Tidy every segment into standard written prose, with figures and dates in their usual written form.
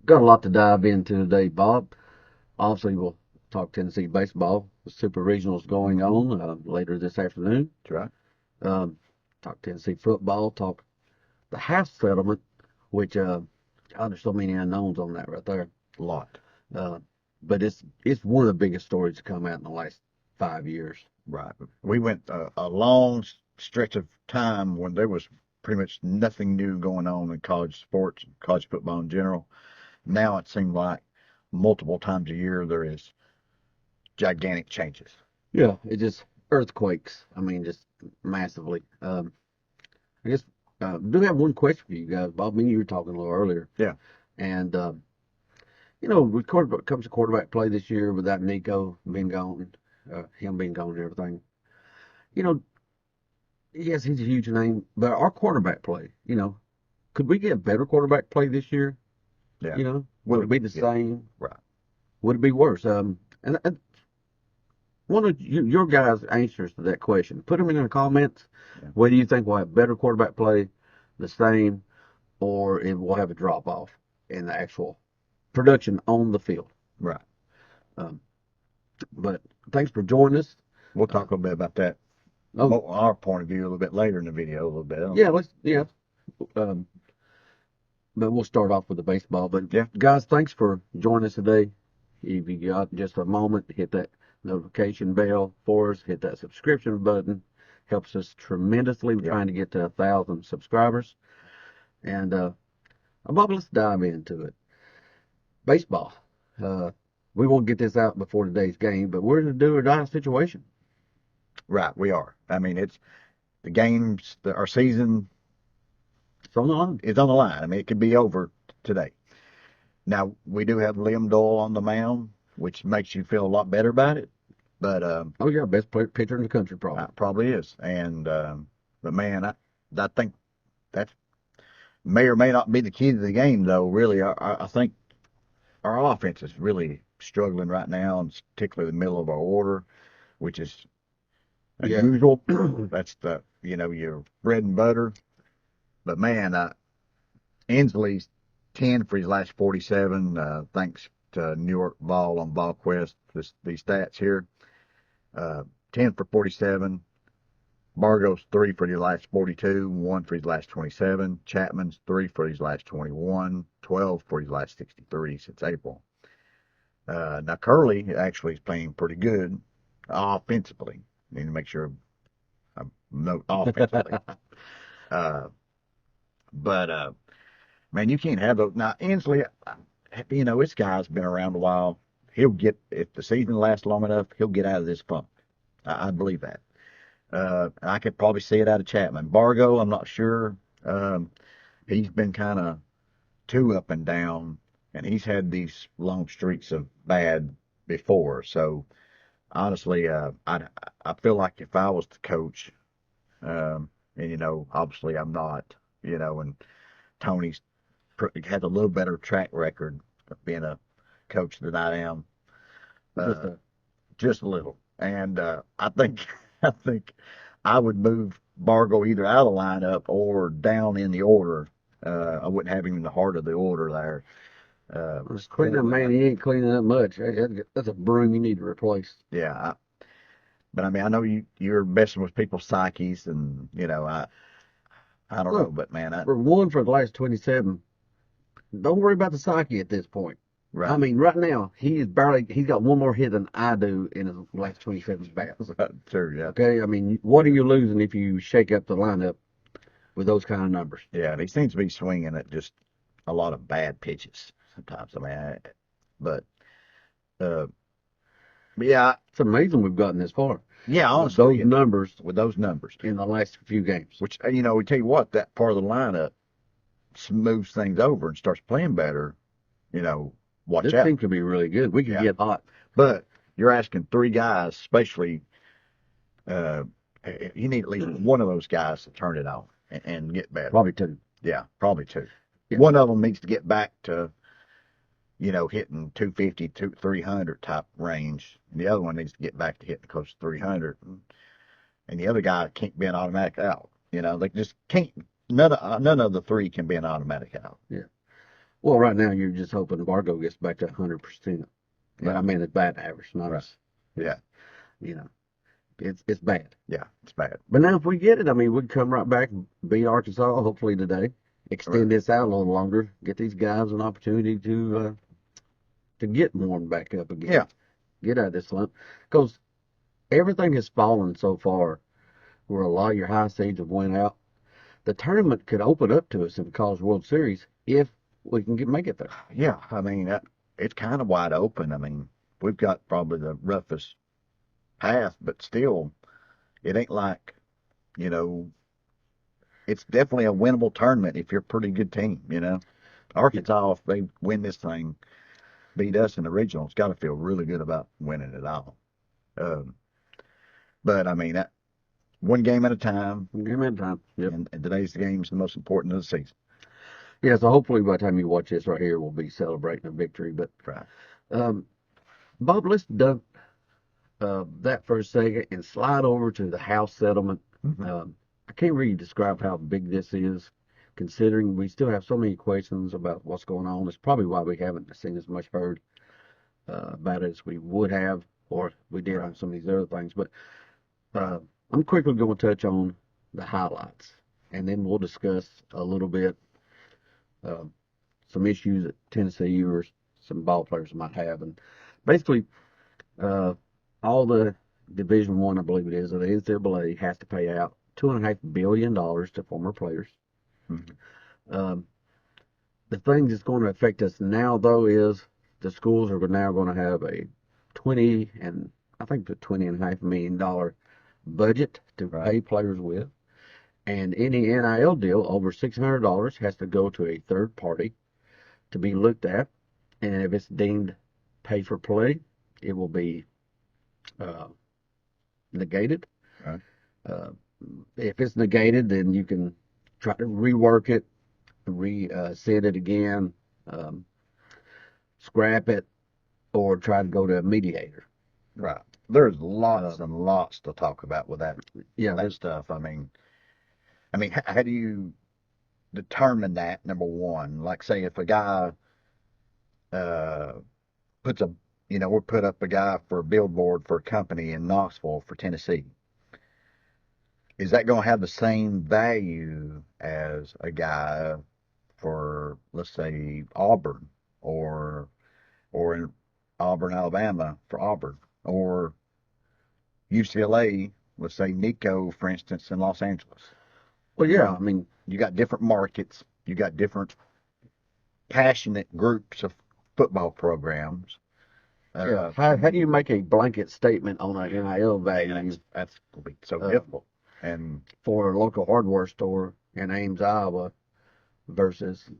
got a lot to dive into today, Bob. Obviously, we'll talk Tennessee baseball. The Super Regionals going on later this afternoon. That's right. Talk Tennessee football. Talk the House Settlement, which God, there's so many unknowns on that right there. A lot. But it's one of the biggest stories to come out in the last 5 years. Right. We went a long stretch of time when there was pretty much nothing new going on in college sports, college football in general. Now it seems like multiple times a year there is gigantic changes. Yeah, it just earthquakes. I mean, just massively. I guess do have one question for you guys, Bob. Me and you were talking a little earlier, Yeah. and with comes to quarterback play this year without Nico being gone, him being gone and everything. You know, yes, he's a huge name, but our quarterback play, could we get better quarterback play this year? Yeah. Would it be the same? Right. Would it be worse? And one of your guys' answers to that question, put them in the comments. Yeah. Whether you think we'll have better quarterback play, the same, or it will have a drop off in the actual production on the field. Right. But thanks for joining us. We'll talk a little bit about that. Our point of view a little bit later in the video, a little bit. Yeah. But we'll start off with the baseball. But yeah, guys, thanks for joining us today. If you got just a moment, hit that notification bell for us. Hit that subscription button. Helps us tremendously. We're trying to get to 1,000 subscribers. And Bob, let's dive into it. Baseball. We won't get this out before today's game, but we're in a do or die situation. Right, we are. I mean, it's the games, our season. It's on the line. It's on the line. I mean, it could be over today. Now, we do have Liam Doyle on the mound, which makes you feel a lot better about it. But oh yeah, best pitcher in the country, probably. Probably is. And but man, I think that may or may not be the key to the game, though. Really, I think our offense is really struggling right now, and particularly the middle of our order, which is unusual. That's your bread and butter. But man, Inslee's 10 for his last 47. Thanks to New York Ball on VolQuest. These stats here. 10 for 47. Bargo's 3 for his last 42, 1 for his last 27. Chapman's 3 for his last 21, 12 for his last 63 since April. Now Curley actually is playing pretty good offensively. Need to make sure I note offensively. But man, you can't have those. Now Inslee, this guy's been around a while. He'll get, if the season lasts long enough, he'll get out of this funk. I believe that. I could probably see it out of Chapman. Bargo, I'm not sure. He's been kind of too up and down, and he's had these long streaks of bad before. So honestly, I feel like if I was the coach, and obviously I'm not, and Tony's had a little better track record of being a coach than I am, just a little. And I think I would move Bargo either out of the lineup or down in the order. I wouldn't have him in the heart of the order there. Cleaning up, man, he ain't cleaning up much. That's a broom you need to replace. Yeah, but I mean, I know you're messing with people's psyches, and I don't know, but man, for the last 27, don't worry about the psyche at this point. Right. I mean, right now he's got one more hit than I do in his last 27 bats. Sure, yeah. Okay, I mean, what are you losing if you shake up the lineup with those kind of numbers? Yeah, and he seems to be swinging at just a lot of bad pitches sometimes. I mean, but yeah, it's amazing we've gotten this far. Yeah, honestly, with those numbers in the last few games. Which we tell you what, that part of the lineup smooths things over and starts playing better. Watch out. This seems to be really good. We can get hot. But you're asking three guys, especially, you need at least one of those guys to turn it on and get better. Probably two. Yeah, probably two. Yeah. One of them needs to get back to, hitting 250, 300 type range. And the other one needs to get back to hitting close to 300. And the other guy can't be an automatic out. They just can't. None of the three can be an automatic out. Yeah. Well, right now you're just hoping Bargo gets back to 100%. But Yeah. I mean, it's batting average, not Right. as, Yeah. you know, it's bad. Yeah. It's bad. But now if we get it, I mean, we'd come right back, beat Arkansas, hopefully today, Right. extend this out a little longer, get these guys an opportunity to get warmed back up again. Yeah. Get out of this slump. Because everything has fallen so far where a lot of your high seeds have went out. The tournament could open up to us in the College World Series if we can make it there. Yeah. I mean, it's kind of wide open. I mean, we've got probably the roughest path, but still, it ain't like, you know, it's definitely a winnable tournament if you're a pretty good team, you know. Arkansas, if they win this thing, beat us in the regionals, got to feel really good about winning it all. Um, but I mean, that one game at a time, Game at a time. Yep. and today's game is the most important of the season. Yeah, so hopefully by the time you watch this right here, we'll be celebrating a victory. But Right. Bob, let's dump that for a second and slide over to the house settlement. Mm-hmm. I can't really describe how big this is, considering we still have so many questions about what's going on. It's probably why we haven't seen as much heard about it as we would have, or we did on some of these other things. But I'm quickly going to touch on the highlights, and then we'll discuss a little bit some issues that Tennessee or some ball players might have, and basically all the Division One, I believe it is, of the NCAA has to pay out $2.5 billion to former players. Mm-hmm. The thing that's going to affect us now, though, is the schools are now going to have a 20 and I think the $20.5 million budget to pay players with, and any NIL deal over $600 has to go to a third party to be looked at, and if it's deemed pay for play, it will be negated. Right. If it's negated, then you can try to rework it, set it again, scrap it, or try to go to a mediator. Right. There's lots and lots to talk about with that. Yeah, that stuff. I mean, how do you determine that? Number one, like say if a guy puts a, we put up a guy for a billboard for a company in Knoxville for Tennessee. Is that going to have the same value as a guy for, let's say, Auburn or in Auburn, Alabama for Auburn, or UCLA, let's say Nico, for instance, in Los Angeles? Well, yeah, I mean, you got different markets, you got different passionate groups of football programs. Yeah. How do you make a blanket statement on an NIL value? That's going to be so difficult. And for a local hardware store in Ames, Iowa, versus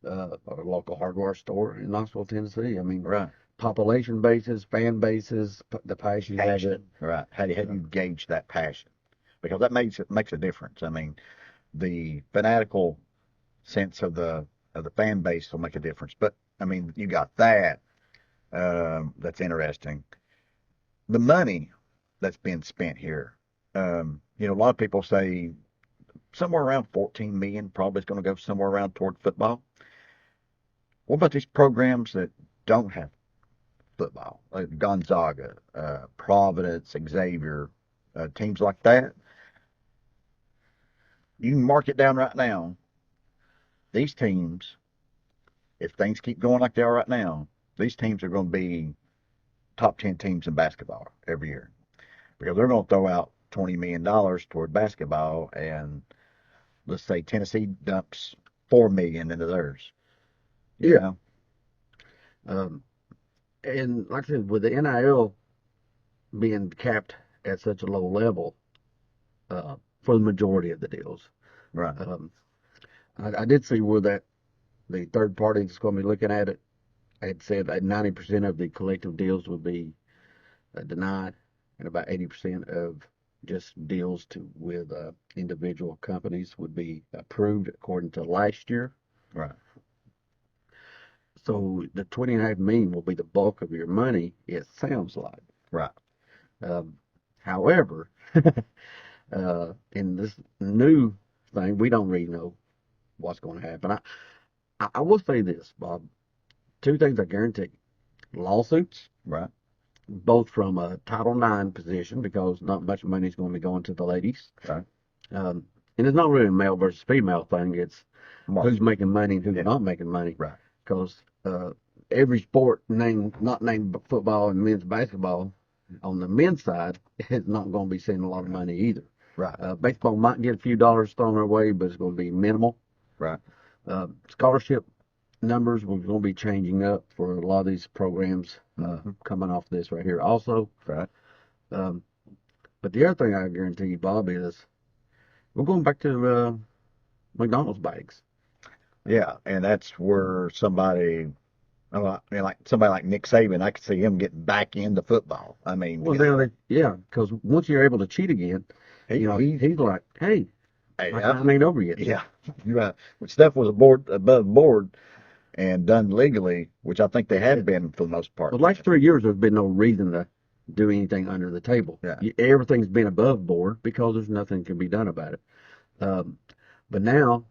a local hardware store in Knoxville, Tennessee. I mean, population basis, fan bases, the passion. Right. How do you gauge that passion? Because that makes a difference. I mean, the fanatical sense of the fan base will make a difference. But I mean, you got that. That's interesting. The money that's being spent here. A lot of people say somewhere around 14 million probably is going to go somewhere around toward football. What about these programs that don't have football, like Gonzaga, Providence, Xavier, teams like that? You can mark it down right now. These teams, if things keep going like they are right now, these teams are going to be top 10 teams in basketball every year, because they're going to throw out $20 million toward basketball, and let's say Tennessee dumps $4 million into theirs. Yeah. And like I said, with the NIL being capped at such a low level for the majority of the deals, Right. I did see where that the third party that's going to be looking at it had said that 90% of the collective deals would be denied, and about 80% of just deals with individual companies would be approved according to last year. Right. So the 29 million will be the bulk of your money, it sounds like. Right. However, in this new thing, we don't really know what's going to happen. I will say this, Bob. Two things I guarantee: lawsuits, Right. both from a Title IX position, because not much money is going to be going to the ladies. Right. And it's not really a male versus female thing. It's Mark. who's making money and who's Yeah. not making money. Right. Because every sport not named football and men's basketball on the men's side is not going to be seeing a lot of money either. Right. Baseball might get a few dollars thrown their way, but it's going to be minimal. Right. Scholarship numbers we're going to be changing up for a lot of these programs Mhm. coming off this right here also. Right. But the other thing I guarantee you, Bob, is we're going back to McDonald's bags. Yeah, and that's where somebody, like somebody like Nick Saban, I could see him getting back into football. I mean, Well, now yeah, because once you're able to cheat again, he's like, hey, hey, my time ain't over yet. yeah, you're right. When stuff was above board and done legally, which I think they have been for the most part. The last 3 years, there's been no reason to do anything under the table. Yeah. Everything's been above board because there's nothing can be done about it. But now,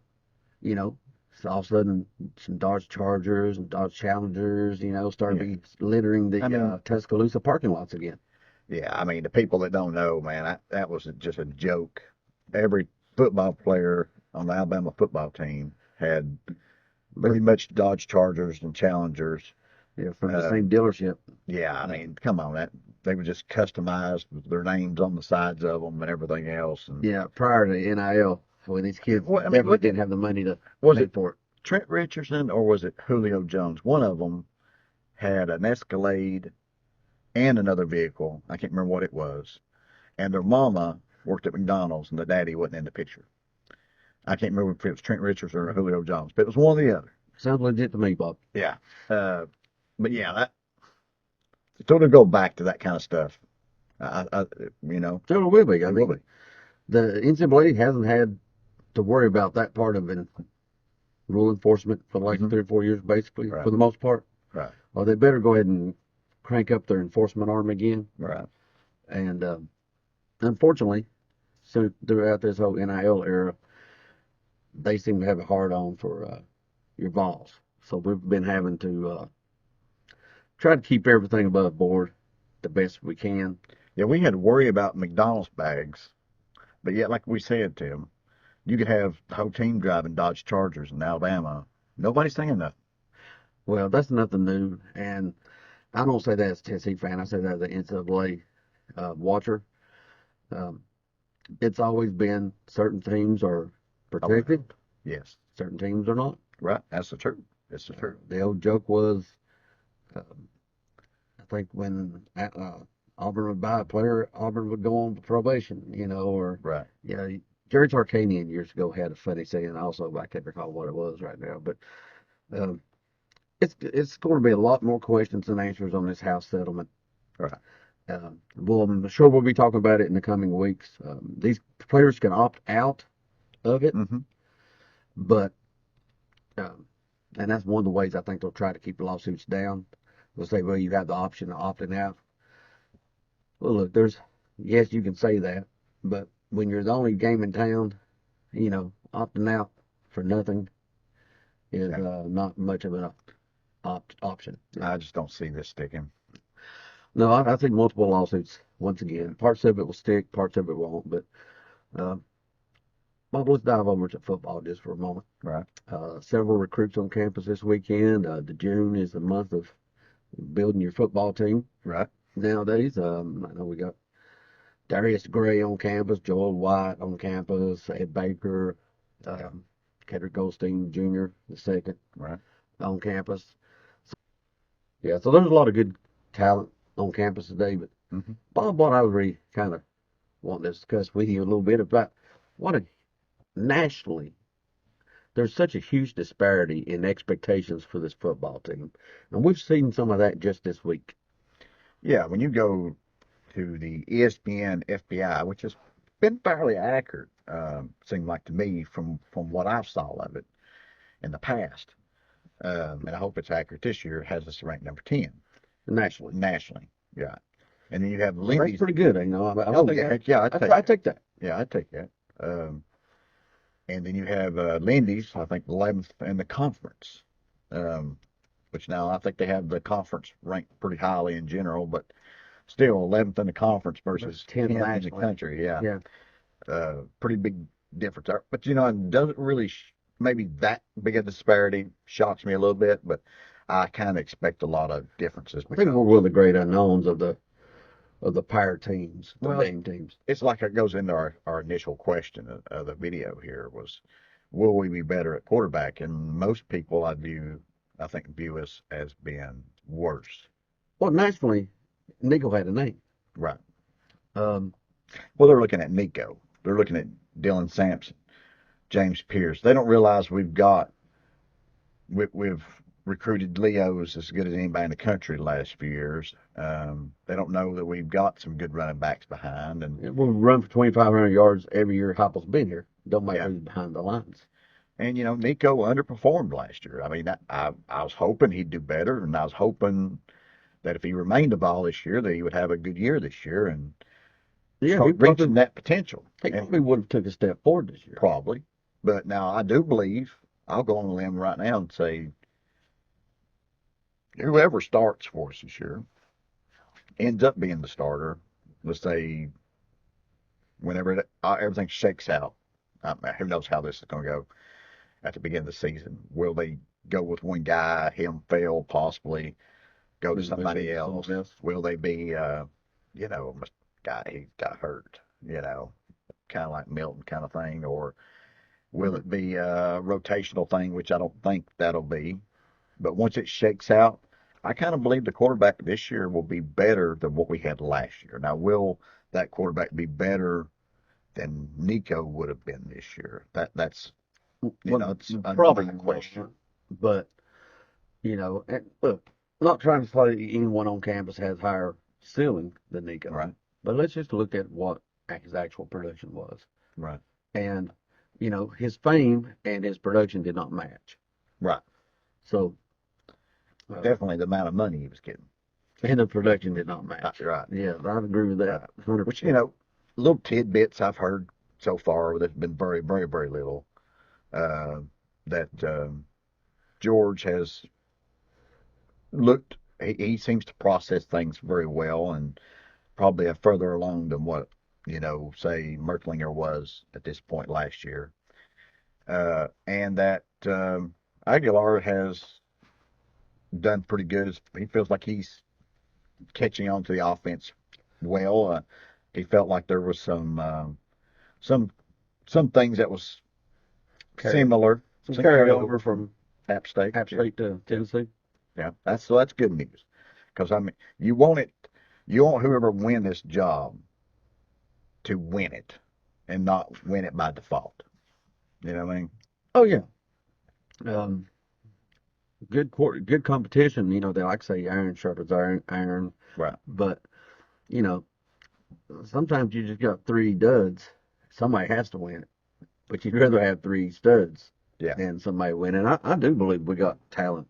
so all of a sudden, some Dodge Chargers and Dodge Challengers, started be littering the Tuscaloosa parking lots again. Yeah, I mean, the people that don't know, man, that was just a joke. Every football player on the Alabama football team had pretty much Dodge Chargers and Challengers. Yeah, from the same dealership. Yeah, I mean, come on, they were just customized with their names on the sides of them and everything else. And Yeah, prior to NIL, when these kids definitely didn't have the money to pay for it. Trent Richardson or was it Julio Jones? One of them had an Escalade and another vehicle. I can't remember what it was. And their mama worked at McDonald's and the daddy wasn't in the picture. I can't remember if it was Trent Richardson or Julio Jones, but it was one or the other. Sounds legit to me, Bob. Yeah. But yeah, that sort of go back to that kind of stuff. So it will be. I mean, the NCAA hasn't had to worry about that part of it. Rule enforcement for the last 3 or 4 years, basically, for the most part. Right. Or they better go ahead and crank up their enforcement arm again. Right. And unfortunately, so throughout this whole NIL era, they seem to have a hard on for your Vols. So we've been having to try to keep everything above board the best we can. Yeah, we had to worry about McDonald's bags, but yet, like we said, Tim, you could have the whole team driving Dodge Chargers in Alabama. Nobody's saying nothing. Well, that's nothing new, and I don't say that as a Tennessee fan. I say that as an NCAA watcher. It's always been certain teams are protected. Yes. Certain teams are not. Right. That's the truth. It's the truth. The old joke was, I think when Auburn would buy a player, Auburn would go on probation, or Right. Jerry Tarkanian years ago had a funny saying also, I can't recall what it was right now, but it's going to be a lot more questions than answers on this house settlement. Right. Well, I'm sure we'll be talking about it in the coming weeks. These players can opt out of it, but and that's one of the ways I think they'll try to keep the lawsuits down. They'll say, well, you have the option of opting out. Well, look, yes, you can say that, but when you're the only game in town, opting out for nothing is not much of an option. I just don't see this sticking. No, I think multiple lawsuits, once again. Parts of it will stick, parts of it won't, but Bob, let's dive over to football just for a moment. Right. Several recruits on campus this weekend. The June is the month of building your football team. Right. Nowadays, I know we got Darius Gray on campus, Joel White on campus, Ed Baker, Kedrick Goldstein Jr. the second on campus. So there's a lot of good talent on campus today. But Bob, what I was really kind of wanting to discuss with you a little bit about nationally, there's such a huge disparity in expectations for this football team. And we've seen some of that just this week. Yeah, when you go to the ESPN FPI, which has been fairly accurate, seemed like to me from what I saw of it in the past, and I hope it's accurate this year, has us ranked number 10. Nationally, yeah. And then you have That's pretty good, I take that. I take that. Yeah, I take that. And then you have Lindy's, I think 11th in the conference, which now I think they have the conference ranked pretty highly in general, but still 11th in the conference versus 10th in the nationally. country. Yeah. Yeah. Pretty big difference there. But, you know, it doesn't really, maybe that big a disparity shocks me a little bit, but I kind of expect a lot of differences. I think we're one of the great unknowns of the power teams, the Well, name teams. it's like it goes into our initial question of the video here was, will we be better at quarterback? And most people I think view us as being worse. Well, nationally, Nico had a name. Right. Um, Well, they're looking at Nico. They're looking at Dylan Sampson, James Pierce. They don't realize we've recruited Leos as good as anybody in the country the last few years. They don't know that we've got some good running backs behind. And we'll run for 2,500 yards every year Hopple's been here. Don't matter who's behind the lines. And, you know, Nico underperformed last year. I mean, I was hoping he'd do better, and I was hoping that if he remained the ball this year, that he would have a good year this year and start reaching that potential. He probably would have took a step forward this year. Probably. But now I do believe, I'll go on a limb right now and say, whoever starts for us this year ends up being the starter, let's say, whenever everything shakes out. Who knows how this is going to go at the beginning of the season. Will they go with one guy, him fail, possibly go to somebody else? Will they be, you know, guy he got hurt, you know, kind of like Milton kind of thing? Or will it be a rotational thing, which I don't think that'll be. But once it shakes out, I kind of believe the quarterback this year will be better than what we had last year. Now, will that quarterback be better than Nico would have been this year? That's, you know, it's probably a question. But, you know, and look, I'm not trying to say anyone on campus has higher ceiling than Nico. Right. But let's just look at what his actual production was. Right. And, you know, his fame and his production did not match. Right. So definitely the amount of money he was getting. And the production did not match. Right. Yeah, I agree with that. 100%. Which, you know, little tidbits I've heard so far that have been very, very, very little, that George has looked, he seems to process things very well and probably further along than what, you know, say Merklinger was at this point last year. And that Aguilar has done pretty good. He feels like he's catching on to the offense well. He felt like there was some things that was similar. Some carryover from App State to Tennessee. Yeah, that's good news. Because I mean, you want whoever win this job to win it, and not win it by default. You know what I mean? Oh yeah. Good competition. You know, they like to say iron sharpens iron. Right. But you know, sometimes you just got three duds. Somebody has to win it. But you'd rather have three studs than somebody win. And I do believe we got talent.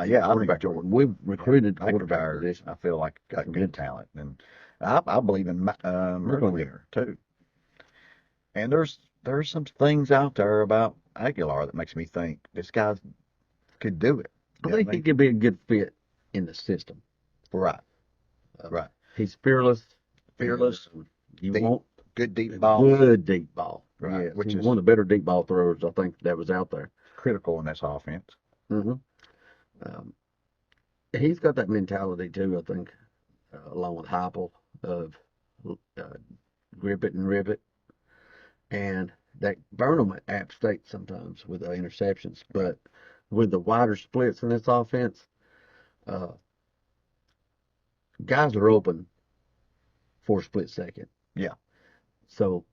Yeah, I think Jordan. We've recruited quarterback position. I feel like got good talent, and I believe in Merklinger too. And there's some things out there about Aguilar that makes me think this guy could do it. I think he could be a good fit in the system. Right. Right. He's fearless. You want good deep ball. Good deep ball. Right. Yeah, which is one of the better deep ball throwers I think that was out there. Critical in this offense. Mm-hmm. He's got that mentality too, I think, along with Heupel of grip it and rip it, and that burn them at App State sometimes with the interceptions. But with the wider splits in this offense, guys are open for a split second. Yeah. So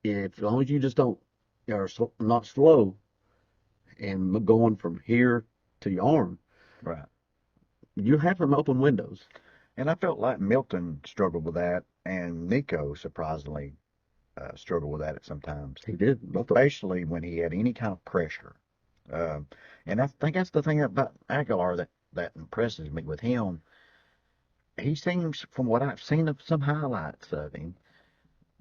as long as you just don't are not slow and going from here to your arm, right, you have some open windows. And I felt like Milton struggled with that, and Nico surprisingly struggled with that at sometimes. He did, especially when he had any kind of pressure. And I think that's the thing about Aguilar that impresses me with him. He seems, from what I've seen of some highlights of him,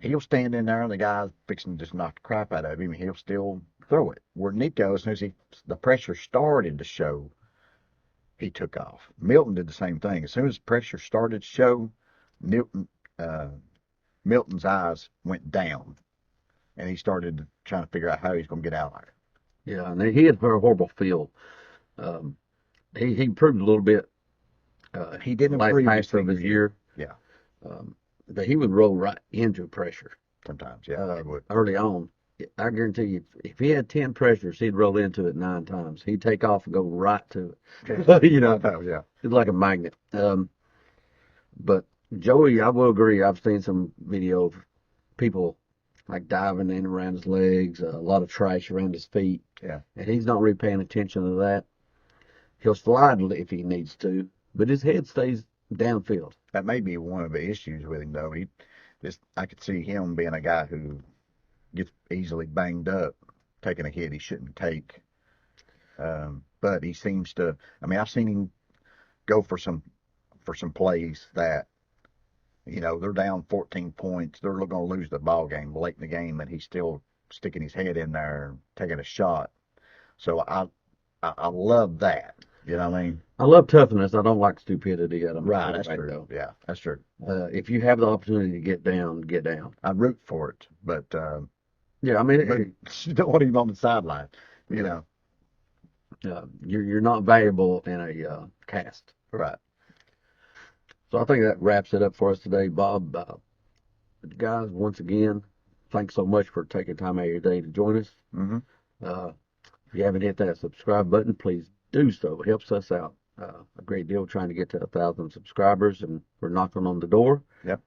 he'll stand in there and the guy's fixing to just knock the crap out of him. He'll still throw it. Where Nico, as soon as the pressure started to show, he took off. Milton did the same thing. As soon as pressure started to show, uh, Milton's eyes went down, and he started trying to figure out how he's going to get out of there. Yeah, and he had a horrible feel. He improved a little bit. He didn't last improve half of his year. Yeah. But he would roll right into pressure Sometimes, yeah, he would. early on. I guarantee you, if he had 10 pressures, he'd roll into it 9 times. He'd take off and go right to it. Yeah. It's like a magnet. But Joey, I will agree. I've seen some video of people like diving in around his legs, a lot of trash around his feet. Yeah. And he's not really paying attention to that. He'll slide if he needs to, but his head stays downfield. That may be one of the issues with him, though. I could see him being a guy who gets easily banged up, taking a hit he shouldn't take. But he seems to. I mean, I've seen him go for some plays that, they're down 14 points. They're going to lose the ball game late in the game, and he's still sticking his head in there, taking a shot. So I love that. You know what I mean? I love toughness. I don't like stupidity at him. Right, that's true. Though. Yeah, that's true. If you have the opportunity to get down, get down. I root for it, but yeah, I mean, you don't want him on the sideline. You know, you're not valuable in a cast. Right. So I think that wraps it up for us today, Bob. Guys, once again, thanks so much for taking time out of your day to join us. Mm-hmm. If you haven't hit that subscribe button, please do so. It helps us out a great deal trying to get to 1,000 subscribers, and we're knocking on the door. Yep.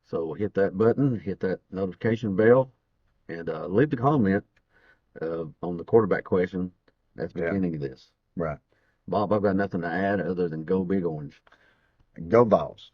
So hit that button, hit that notification bell, and leave the comment on the quarterback question that's beginning of this. Right. Bob, I've got nothing to add other than go Big Orange. Go Vols.